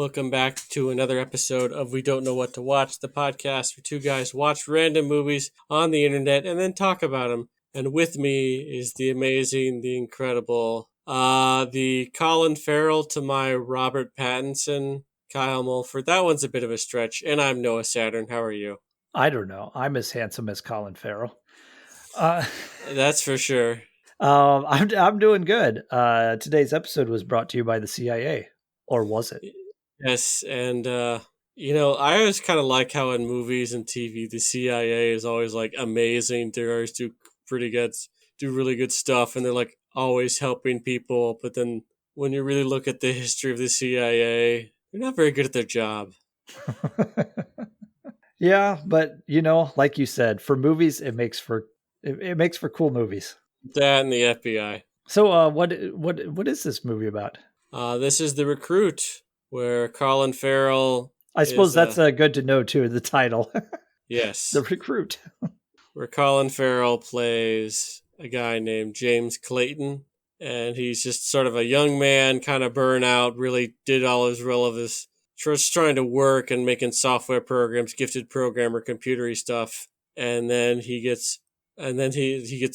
Welcome back to another episode of We Don't Know What to Watch, the podcast where two guys watch random movies on the internet and then talk about them. And with me is the amazing, the incredible, the Colin Farrell to my Robert Pattinson, Kyle Mulford. That one's a bit of a stretch. And I'm Noah Saturn. How are you? I don't know. I'm as handsome as Colin Farrell. That's for sure. I'm doing good. Today's episode was brought to you by the CIA, or was it? Yes, and I always kind of like how in movies and TV the CIA is always like amazing. They always do really good stuff, and they're like always helping people. But then when you really look at the history of the CIA, they're not very good at their job. Yeah, but like you said, for movies, it makes for cool movies. That and the FBI. So, what is this movie about? This is The Recruit, where Colin Farrell. I suppose that's good to know too. The title. Yes, The Recruit. Where Colin Farrell plays a guy named James Clayton, and he's just sort of a young man, kind of burnout, really did all his relevance, just trying to work and making software programs, gifted programmer, computery stuff, and then he gets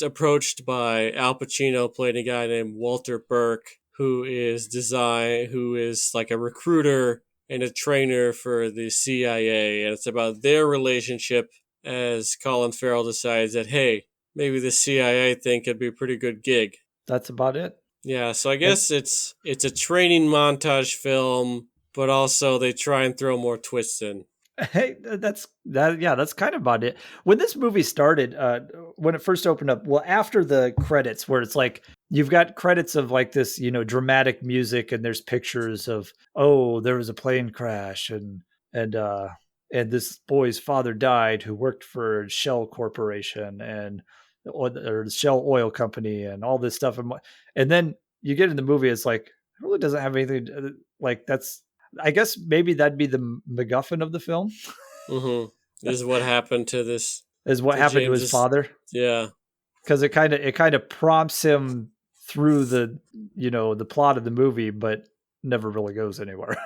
approached by Al Pacino playing a guy named Walter Burke, who is like a recruiter and a trainer for the CIA, and it's about their relationship as Colin Farrell decides that, hey, maybe the CIA thing could be a pretty good gig. That's about it. Yeah, so I guess it's a training montage film, but also they try and throw more twists in. Hey, that's kind of about it. When this movie started, when it first opened up, well, after the credits, where it's like you've got credits of like this, dramatic music, and there's pictures of, oh, there was a plane crash, and this boy's father died, who worked for Shell Corporation or the Shell Oil Company, and all this stuff, and then you get in the movie, it's like it really doesn't have anything like that's. I guess maybe that'd be the MacGuffin of the film. Mm-hmm. This is what happened to this. Is what happened to his father. Yeah, because it kind of prompts him through the plot of the movie, but never really goes anywhere.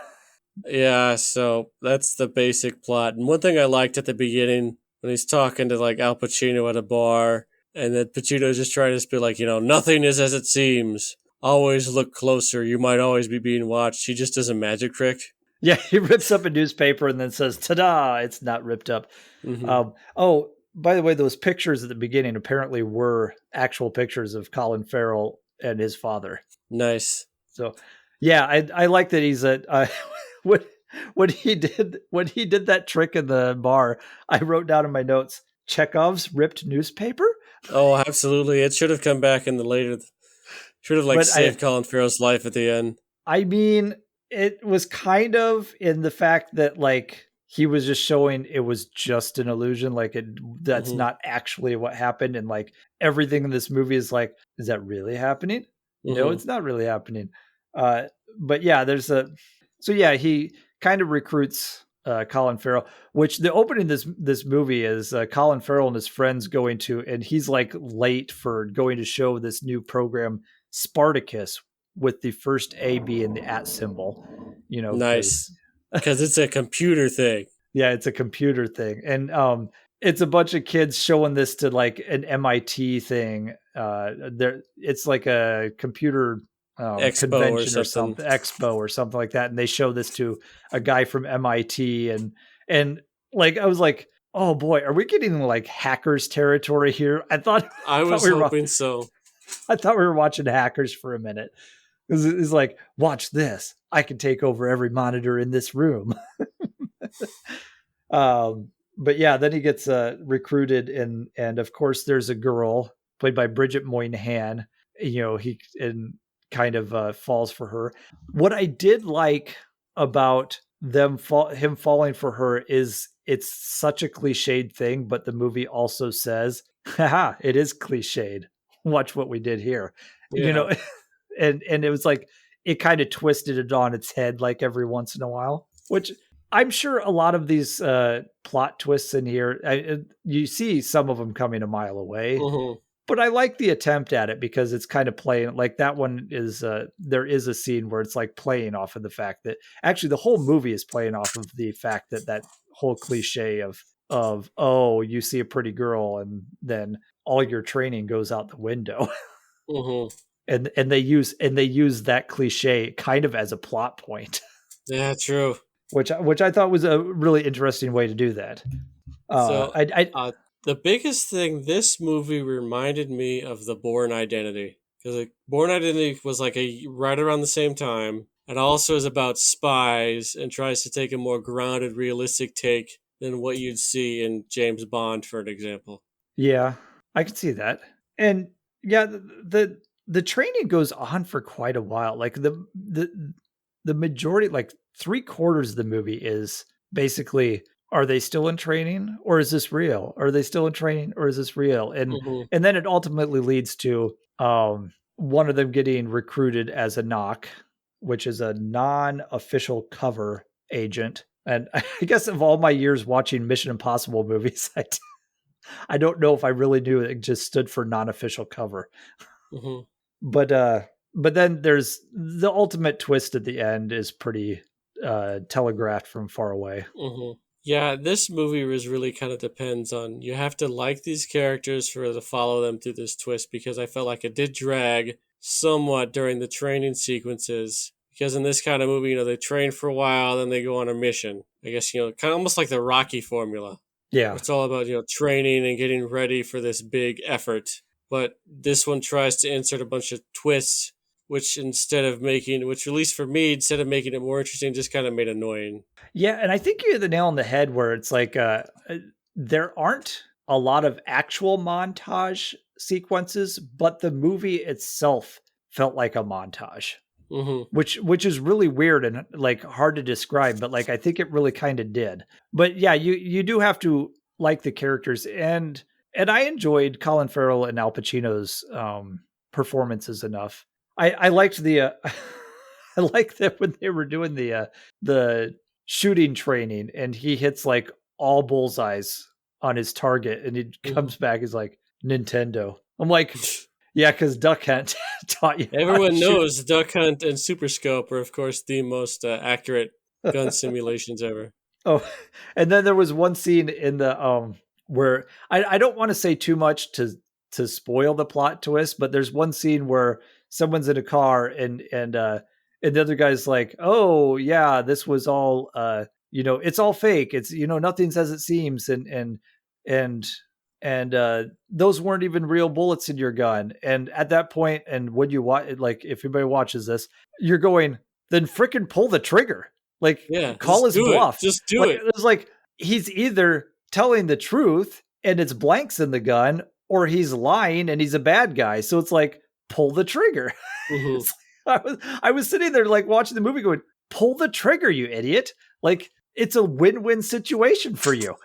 Yeah, so that's the basic plot. And one thing I liked at the beginning when he's talking to like Al Pacino at a bar, and that Pacino's just trying to be like, nothing is as it seems. Always look closer. You might always be being watched. He just does a magic trick. Yeah, he rips up a newspaper and then says, ta-da, it's not ripped up. Mm-hmm. By the way, those pictures at the beginning apparently were actual pictures of Colin Farrell and his father. Nice. So, yeah, I like that he's when he did that trick in the bar, I wrote down in my notes, Chekhov's ripped newspaper? Oh, absolutely. It should have come back in the later... Should have saved Colin Farrell's life at the end. I mean, it was kind of in the fact that like he was just showing it was just an illusion, like that's not actually what happened, and like everything in this movie is like, is that really happening? No, it's not really happening. But yeah, he kind of recruits Colin Farrell, which the opening this movie is Colin Farrell and his friends going to, and he's like late for going to show this new program, Spartacus, with the first A, B, and the at symbol, nice, because it's a computer thing. Yeah, it's a computer thing, and it's a bunch of kids showing this to like an MIT thing. It's like a computer convention or something, expo or something like that, and they show this to a guy from MIT, and like I was like, oh boy, are we getting like hackers territory here? I was hoping so. I thought we were watching Hackers for a minute. It's like, watch this. I can take over every monitor in this room. But yeah, then he gets recruited, and of course there's a girl played by Bridget Moynihan. He kind of falls for her. What I did like about him falling for her is it's such a cliched thing, but the movie also says, haha, it is cliched. Watch what we did here. Yeah. And it was like it kind of twisted it on its head like every once in a while, which I'm sure a lot of these plot twists in here, you see some of them coming a mile away, but I like the attempt at it because it's kind of playing like that one is there is a scene where it's like playing off of the fact that actually the whole movie is playing off of the fact that that whole cliche of oh, you see a pretty girl and then all your training goes out the window. Mm-hmm. And they use that cliche kind of as a plot point. Yeah, true. Which I thought was a really interesting way to do that. So, I the biggest thing, this movie reminded me of the Bourne Identity, because like, Bourne Identity was like a right around the same time, and also is about spies and tries to take a more grounded, realistic take than what you'd see in James Bond, for an example. Yeah, I can see that. And yeah, the training goes on for quite a while. Like the majority, like 3/4 of the movie is basically, are they still in training or is this real? Are they still in training or is this real? Mm-hmm. And then it ultimately leads to one of them getting recruited as a knock, which is a non-official cover agent. And I guess of all my years watching Mission Impossible movies, I don't know if I really knew it just stood for non-official cover. Mm-hmm. But then there's the ultimate twist at the end is pretty telegraphed from far away. Mm-hmm. Yeah, this movie was really kind of depends on, you have to like these characters for to follow them through this twist, because I felt like it did drag somewhat during the training sequences. Because in this kind of movie, they train for a while, then they go on a mission. I guess, kind of almost like the Rocky formula. Yeah. It's all about, training and getting ready for this big effort. But this one tries to insert a bunch of twists, which which at least for me, instead of making it more interesting, just kind of made annoying. Yeah, and I think you hit the nail on the head where it's like there aren't a lot of actual montage sequences, but the movie itself felt like a montage. Mm-hmm. Which is really weird and like hard to describe, but like I think it really kind of did. But yeah, you do have to like the characters, and I enjoyed Colin Farrell and Al Pacino's performances enough. I liked the I like that when they were doing the shooting training and he hits like all bullseyes on his target and he comes back as like Nintendo. I'm like, yeah, because Duck Hunt taught you. Everyone knows Duck Hunt and Super Scope are, of course, the most accurate gun simulations ever. Oh, and then there was one scene in the where I don't want to say too much to spoil the plot twist, but there's one scene where someone's in a car and the other guy's like, "Oh yeah, this was all it's all fake. It's nothing's as it seems," and those weren't even real bullets in your gun. And at that point, and when you watch, like if anybody watches this, you're going, then frickin' pull the trigger. Like, Yeah, call his bluff. Just do like, it. It was like he's either telling the truth and it's blanks in the gun, or he's lying and he's a bad guy. So it's like, pull the trigger. Mm-hmm. I was sitting there like watching the movie going, pull the trigger, you idiot. Like, it's a win-win situation for you.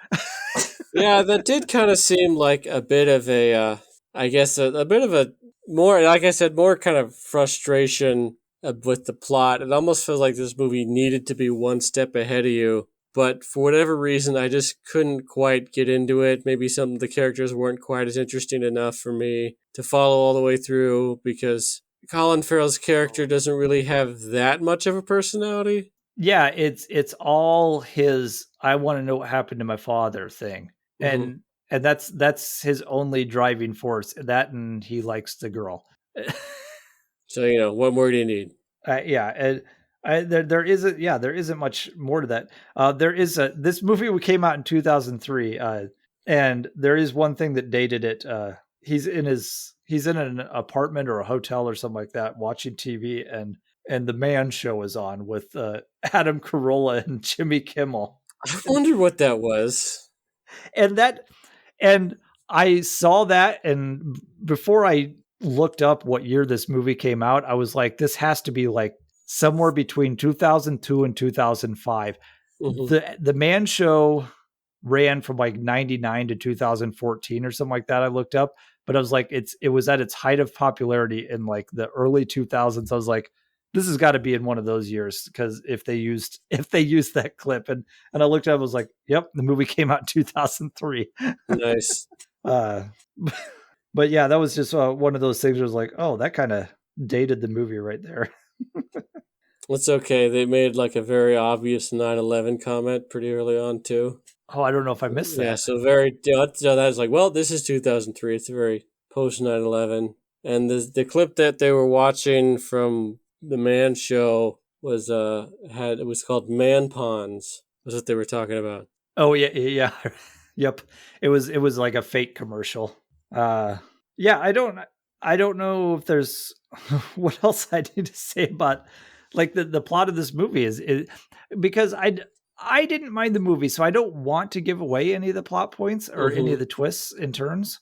Yeah, that did kind of seem like a bit of a, I guess, a bit of a more, like I said, more kind of frustration with the plot. It almost feels like this movie needed to be one step ahead of you. But for whatever reason, I just couldn't quite get into it. Maybe some of the characters weren't quite as interesting enough for me to follow all the way through, because Colin Farrell's character doesn't really have that much of a personality. Yeah, it's all his I want to know what happened to my father thing. Mm-hmm. And that's his only driving force. That and he likes the girl. So, what more do you need? Yeah, and there isn't much more to that. This movie came out in 2003, and there is one thing that dated it. He's in an apartment or a hotel or something like that, watching TV, and the Man Show is on with Adam Carolla and Jimmy Kimmel. I wonder what that was. And I saw that, and before I looked up what year this movie came out, I was like, this has to be like somewhere between 2002 and 2005. Mm-hmm. The Man Show ran from like 99 to 2014 or something like that. I looked up, but I was like, it was at its height of popularity in like the early 2000s. I was like, this has got to be in one of those years, because if they used that clip, and I looked at it, I was like, yep, the movie came out in 2003. Nice. But yeah, that was just one of those things where I was like, oh, that kind of dated the movie right there. It's okay. They made like a very obvious 9/11 comment pretty early on too. Oh, I don't know if I missed Yeah, that. so very so that was like, well, this is 2003. It's very post 9/11. And the clip that they were watching from the Man Show was it was called Man Ponds. Was what they were talking about. Oh yeah. Yep. It was like a fake commercial. Yeah, I don't know if there's what else I need to say about like the plot of this movie is because I didn't mind the movie, so I don't want to give away any of the plot points or any of Mm-hmm. the twists and turns.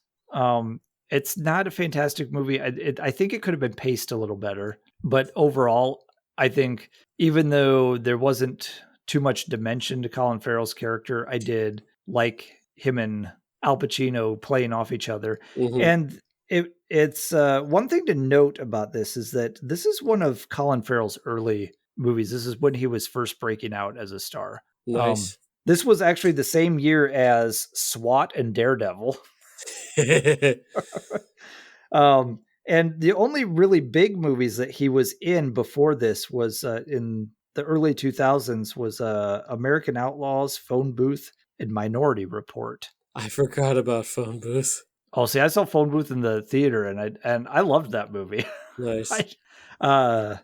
It's not a fantastic movie. I think it could have been paced a little better, but overall, I think even though there wasn't too much dimension to Colin Farrell's character, I did like him and Al Pacino playing off each other. Mm-hmm. And it's one thing to note about this is that this is one of Colin Farrell's early movies. This is when he was first breaking out as a star. Nice. This was actually the same year as SWAT and Daredevil. And the only really big movies that he was in before this was in the early 2000s was American Outlaws, Phone Booth, and Minority Report. I forgot about Phone Booth. Oh, see, I saw Phone Booth in the theater, and I loved that movie. Nice. But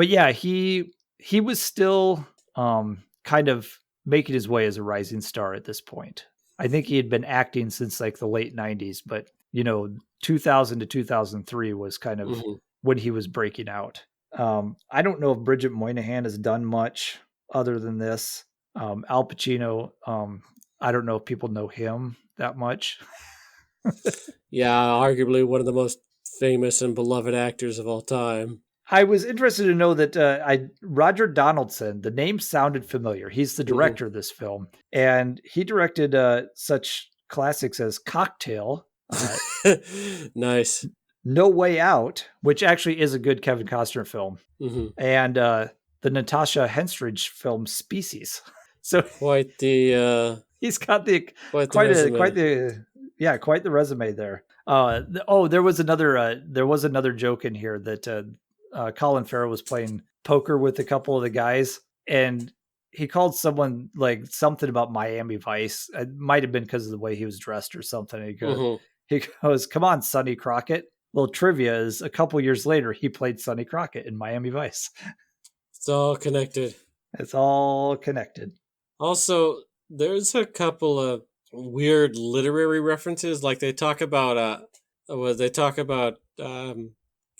yeah, he was still kind of making his way as a rising star at this point. I think he had been acting since like the late 90s, but 2000 to 2003 was kind of when he was breaking out. I don't know if Bridget Moynihan has done much other than this. Al Pacino, I don't know if people know him that much. Yeah, arguably one of the most famous and beloved actors of all time. I was interested to know that Roger Donaldson, the name sounded familiar. He's the director of this film, and he directed such classics as Cocktail, Nice. No Way Out, which actually is a good Kevin Costner film, and the Natasha Henstridge film Species. So quite the he's got quite the resume there. There was another joke in here that Colin Farrell was playing poker with a couple of the guys, and he called someone like something about Miami Vice. It might have been because of the way he was dressed or something. He goes, "Come on, Sonny Crockett." Well, trivia is a couple years later, he played Sonny Crockett in Miami Vice. It's all connected. It's all connected. Also, there's a couple of weird literary references. Like they talk about, I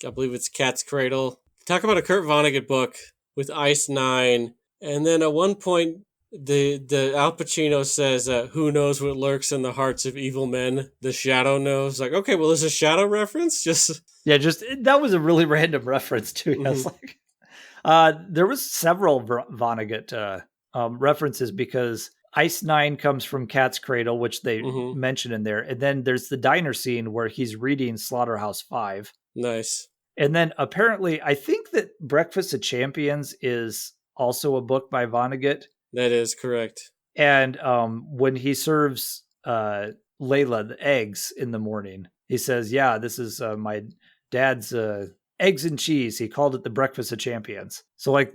believe it's Cat's Cradle. They talk about a Kurt Vonnegut book with Ice Nine. And then at one point, the Al Pacino says, "Who knows what lurks in the hearts of evil men? The shadow knows." Like, okay, well, there's a shadow reference. Just that was a really random reference too. Yes, there was several Vonnegut references because Ice Nine comes from Cat's Cradle, which they mention in there, and then there's the diner scene where he's reading Slaughterhouse-Five. Nice. And then apparently, I think that Breakfast of Champions is also a book by Vonnegut. That is correct. And when he serves Layla the eggs in the morning, he says, "Yeah, this is my dad's eggs and cheese." He called it the Breakfast of Champions. So, like,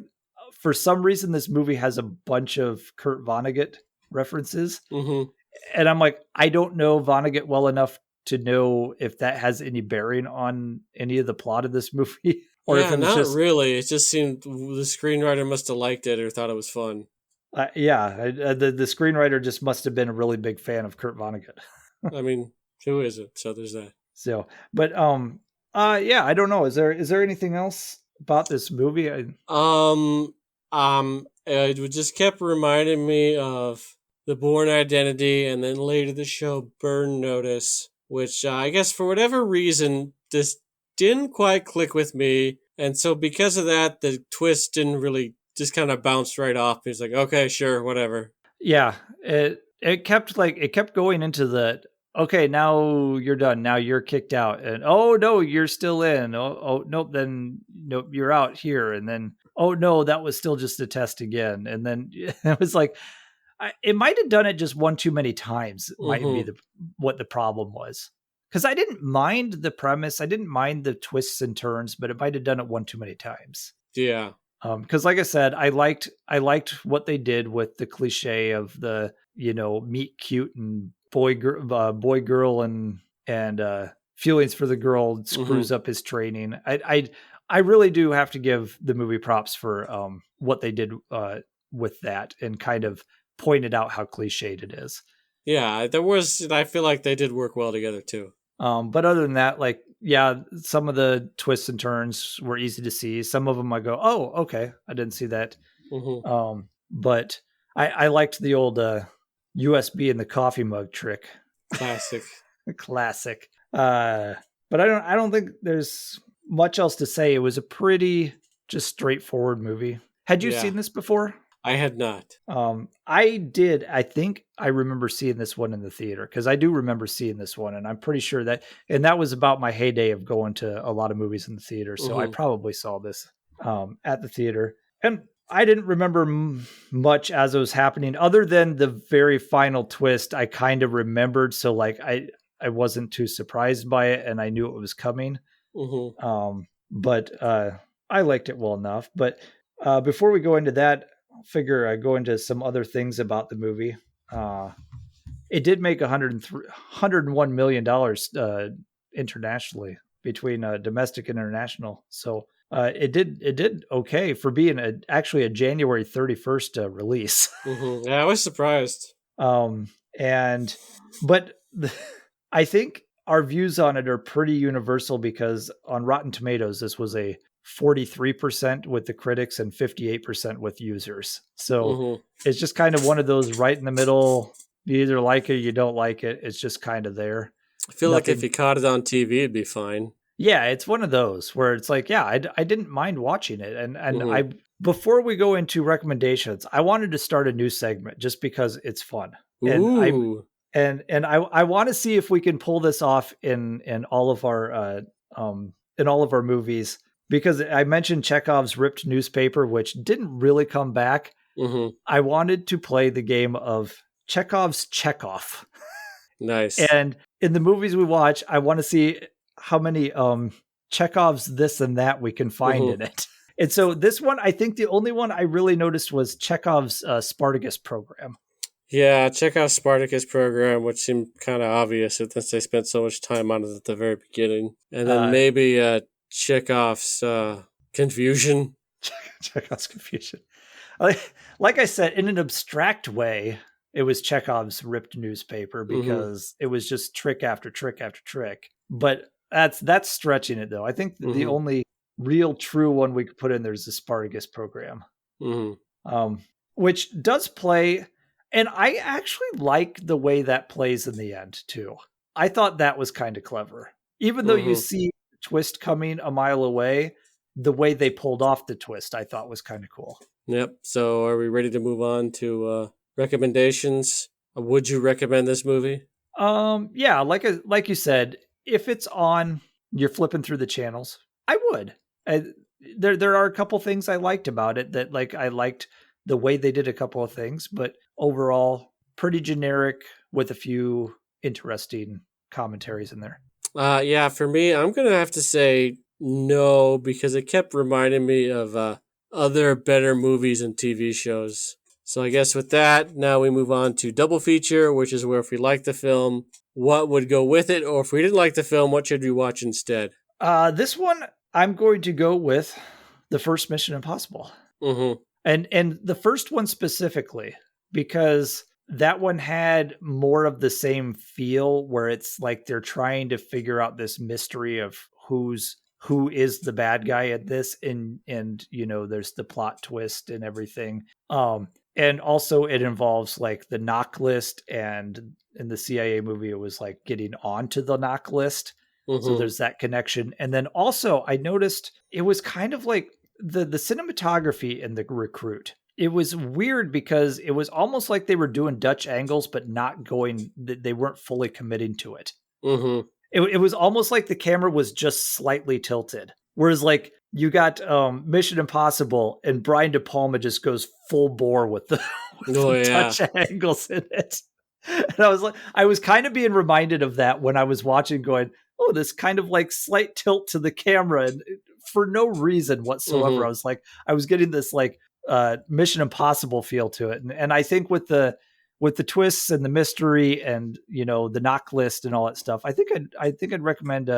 for some reason, this movie has a bunch of Kurt Vonnegut references. And I'm like, I don't know Vonnegut well enough to know if that has any bearing on any of the plot of this movie. Or if it was not really. It just seemed the screenwriter must have liked it or thought it was fun. The screenwriter just must have been a really big fan of Kurt Vonnegut. I mean, who isn't? So there's that. So, but I don't know. Is there anything else about this movie? It just kept reminding me of The Bourne Identity, and then later the show Burn Notice, which I guess for whatever reason this didn't quite click with me, and so because of that, the twist didn't really. Just kind of bounced right off. He's like, okay, sure, whatever. Yeah, it kept going into the okay, now you're done. Now you're kicked out, and oh no, you're still in. Oh nope, then nope, you're out here, and then oh no, that was still just a test again, and then it was like it might have done it just one too many times. Might be what the problem was, because I didn't mind the premise. I didn't mind the twists and turns, but it might have done it one too many times. Yeah. Because like I said, I liked what they did with the cliche of the, meet cute and boy girl and feelings for the girl screws up his training. I really do have to give the movie props for what they did with that and kind of pointed out how cliched it is. Yeah, I feel like they did work well together too. But other than that, like, yeah, some of the twists and turns were easy to see. Some of them I go, oh, okay, I didn't see that. But I liked the old USB in the coffee mug trick. Classic. Classic. But I don't think there's much else to say. It was a pretty just straightforward movie. Had you seen this before? I had not. I did. I think I remember seeing this one in the theater because I do remember seeing this one, and I'm pretty sure that was about my heyday of going to a lot of movies in the theater. So I probably saw this at the theater, and I didn't remember much as it was happening, other than the very final twist. I kind of remembered, so like I wasn't too surprised by it, and I knew it was coming. But I liked it well enough. But before we go into that, I'll figure I go into some other things about the movie. It did make $101 million internationally between domestic and international. So it did okay for being actually a January 31st release. Yeah, I was surprised. But I think our views on it are pretty universal because on Rotten Tomatoes, this was a 43% with the critics and 58% with users. So it's just kind of one of those right in the middle. You either like it or you don't like it. It's just kind of there. I feel like if you caught it on TV, it'd be fine. Yeah, it's one of those where it's like, yeah, I didn't mind watching it. And before we go into recommendations, I wanted to start a new segment just because it's fun. Ooh. And I want to see if we can pull this off in all of our movies. Because I mentioned Chekhov's ripped newspaper, which didn't really come back. I wanted to play the game of Chekhov's Chekhov. Nice. And in the movies we watch, I want to see how many Chekhov's this and that we can find in it. And so this one, I think the only one I really noticed was Chekhov's Spartacus program. Yeah, Chekhov's Spartacus program, which seemed kind of obvious since they spent so much time on it at the very beginning. And then maybe Chekhov's Confusion. Chekhov's Confusion. Like I said, in an abstract way, it was Chekhov's ripped newspaper because it was just trick after trick after trick. But that's stretching it, though. I think the only real true one we could put in there is the Spartacus program, which does play. And I actually like the way that plays in the end, too. I thought that was kind of clever. Even though you see the twist coming a mile away, the way they pulled off the twist, I thought was kind of cool. Yep. So are we ready to move on to recommendations? Would you recommend this movie? Yeah, like you said, if it's on, you're flipping through the channels, I would. There are a couple things I liked about it that, like, I liked the way they did a couple of things, but overall pretty generic with a few interesting commentaries in there. Yeah, for me, I'm going to have to say no, because it kept reminding me of other better movies and TV shows. So I guess with that, now we move on to double feature, which is where if we like the film, what would go with it? Or if we didn't like the film, what should we watch instead? This one, I'm going to go with the first Mission Impossible. And the first one specifically, because that one had more of the same feel where it's like they're trying to figure out this mystery of who is the bad guy at this, and there's the plot twist and everything. And also it involves like the knock list, and in the CIA movie it was like getting onto the knock list. So there's that connection. And then also I noticed it was kind of like the cinematography in The Recruit. It was weird because it was almost like they were doing Dutch angles, but they weren't fully committing to it. It was almost like the camera was just slightly tilted. Whereas like you got Mission Impossible and Brian De Palma just goes full bore with the Dutch angles in it. And I was kind of being reminded of that when I was watching, going, oh, this kind of like slight tilt to the camera, and for no reason whatsoever. Mm-hmm. I was getting this like Mission Impossible feel to it, and I think with the twists and the mystery and the knock list and all that stuff, I think I'd recommend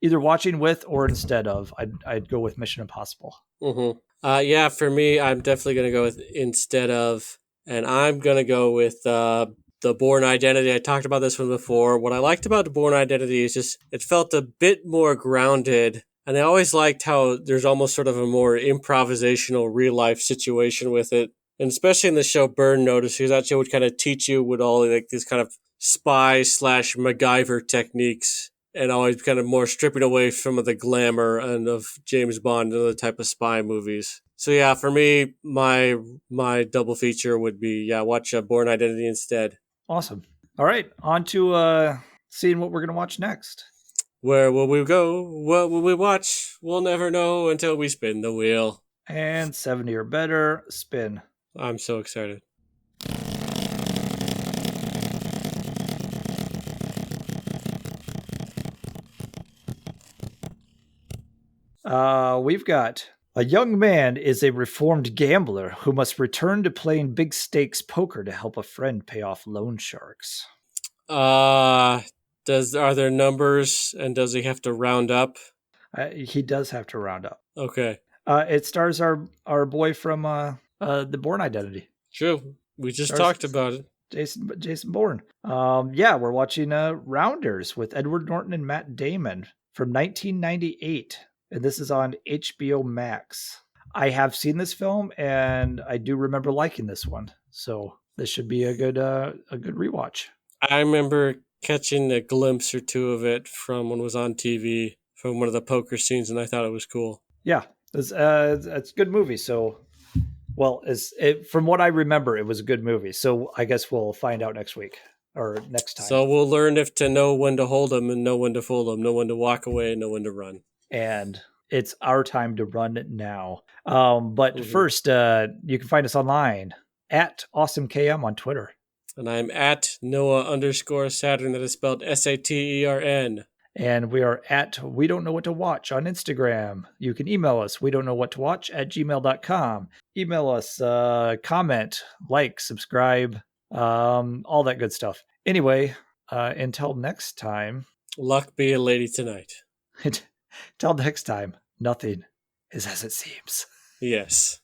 either watching with or instead of. I'd go with Mission Impossible. Mm-hmm. Yeah, for me, I'm definitely going to go with instead of, and I'm going to go with the Bourne Identity. I talked about this one before. What I liked about the Bourne Identity is just it felt a bit more grounded. And I always liked how there's almost sort of a more improvisational real life situation with it. And especially in the show Burn Notice, because that show would kind of teach you with all like these kind of spy slash MacGyver techniques and always kind of more stripping away some of the glamour and of James Bond and other type of spy movies. So yeah, for me, my double feature would be watch Bourne Identity instead. Awesome. All right, on to seeing what we're gonna watch next. Where will we go? What will we watch? We'll never know until we spin the wheel. And 70 or better, spin. I'm so excited. We've got a young man is a reformed gambler who must return to playing big stakes poker to help a friend pay off loan sharks. Are there numbers and does he have to round up? He does have to round up. Okay. It stars our boy from the Bourne Identity. True. We just talked about it. Jason Bourne. Yeah, we're watching Rounders with Edward Norton and Matt Damon from 1998. And this is on HBO Max. I have seen this film, and I do remember liking this one. So this should be a good rewatch. I remember catching a glimpse or two of it from when it was on TV from one of the poker scenes, and I thought it was cool. Yeah, it's a good movie. So, from what I remember, it was a good movie. So I guess we'll find out next week or next time. So we'll learn if to know when to hold them and know when to fold them, know when to walk away and know when to run. And it's our time to run now. But first, you can find us online at AwesomeKM on Twitter. And I'm at Noah_Saturn, that is spelled Satern. And we are at We Don't Know What to Watch on Instagram. You can email us, we don't know what to watch at gmail.com. Email us, comment, like, subscribe, all that good stuff. Anyway, until next time. Luck be a lady tonight. Until next time, nothing is as it seems. Yes.